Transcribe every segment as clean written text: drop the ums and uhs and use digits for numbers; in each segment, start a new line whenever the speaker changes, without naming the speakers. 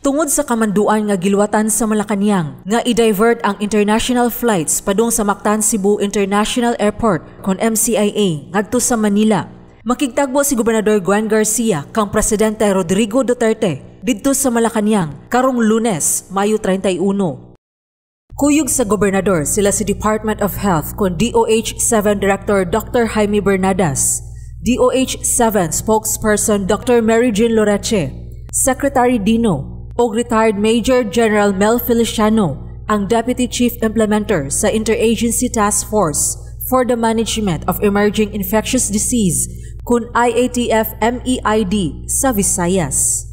Tungod sa kamanduan nga gilwatan sa Malacañang nga i-divert ang international flights padung sa Mactan Cebu International Airport kon MCIA ngadto sa Manila. Makigtagbo si Gobernador Juan Garcia kang Presidente Rodrigo Duterte didto sa Malacañang karong Lunes, Mayo 31. Kuyog sa gobernador sila si Department of Health kon DOH-7 Director Dr. Jaime Bernadas, DOH-7 Spokesperson Dr. Mary Jean Loreche, Secretary Dino, o retired Major General Mel Feliciano, ang Deputy Chief Implementer sa Interagency Task Force for the Management of Emerging Infectious Disease kun IATF-MEID sa Visayas.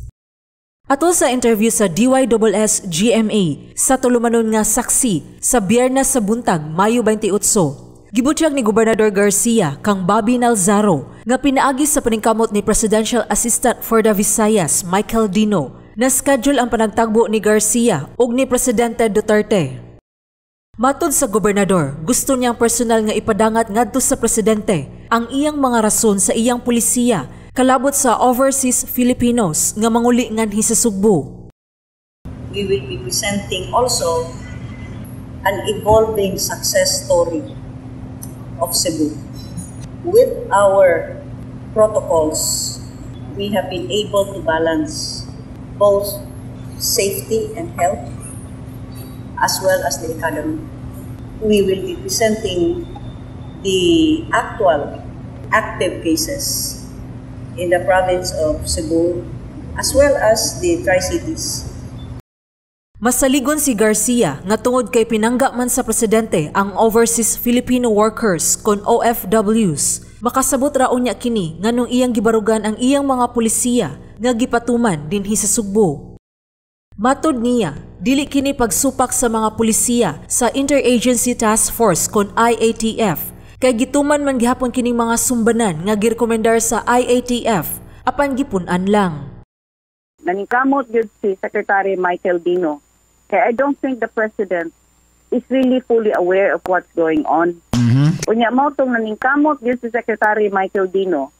Atol sa interview sa DYSS GMA sa tulumanon nga saksi sa Biyernes sa buntag, Mayo 28, gibutyag ni Gobernador Garcia kang Bobby Nalzaro nga pinaagi sa paningkamot ni Presidential Assistant for the Visayas, Michael Dino, na schedule ang panagtagbo ni Garcia ug ni Presidente Duterte. Matod sa gobernador, gusto niyang personal nga ipadangat ngadto sa presidente ang iyang mga rason sa iyang pulisiya kalabot sa overseas Filipinos nga manguli nganhi sa Sugbo.
We will be presenting also an evolving success story of Cebu. With our protocols, we have been able to balance both safety and health as well as the economy. We will be presenting the actual active cases in the province of Cebu as well as the Tri-Cities.
Masaligon si Garcia nga tungod kay pinangga man sa presidente ang overseas Filipino workers kon OFWs, makasabot ra unya kini nganong iyang gibarugan ang iyang mga pulisiya nga gipatuman dinhi sa Sugbo. Matod niya, dili kini pagsupak sa mga pulisiya sa Interagency Task Force kon IATF kay gituman man gihapon kining mga sumbanan nga girekomendar sa IATF apan gipunan lang.
Naningkamot gyud si Secretary Michael Dino kay I don't think the President is really fully aware of what's going on. Unya mao tong naningkamot gyud si Secretary Michael Dino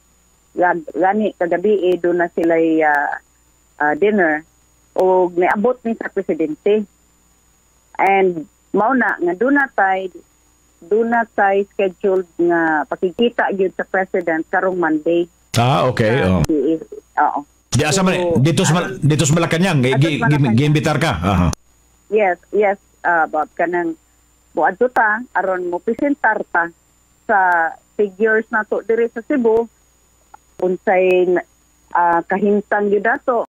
gani kagabi doon na sila dinner o niabot ni sa presidente. And mao na nga doon na tayo scheduled nga pakikita gyud sa president karong Monday.
Okay.
Oo.
Di asa man dito sa Malacañang giimbitar ka.
Yes, about kanang buadto ta aron mo presentar ta sa figures nato diri sa Cebu unsay kahimtang gyud ato.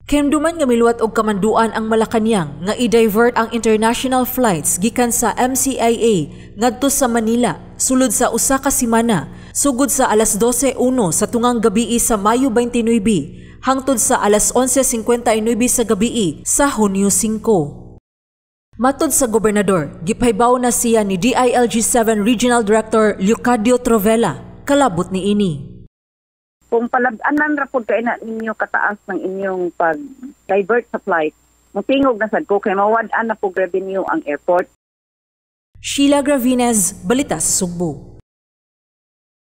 Kemduman nga miluwat og kamanduan ang Malacañang nga i-divert ang international flights gikan sa MCIA ngadto sa Manila sulod sa usa ka semana sugod sa alas 12:01 sa tungang gabii sa Mayo 29 hangtod sa alas 11:59 sa gabii sa Hunyo 5. Matod sa gobernador, gipaybaw na siya ni DILG-7 Regional Director Leocadio Trovela kalabot ni ini.
Kung palab-anan ra pud kay na ninyo kataas ng inyong pag-divert sa flight, mutingog na sad ko kay mawad-an na pug revenue ang airport.
Sheila Gravinez, Balita sa Sugbo.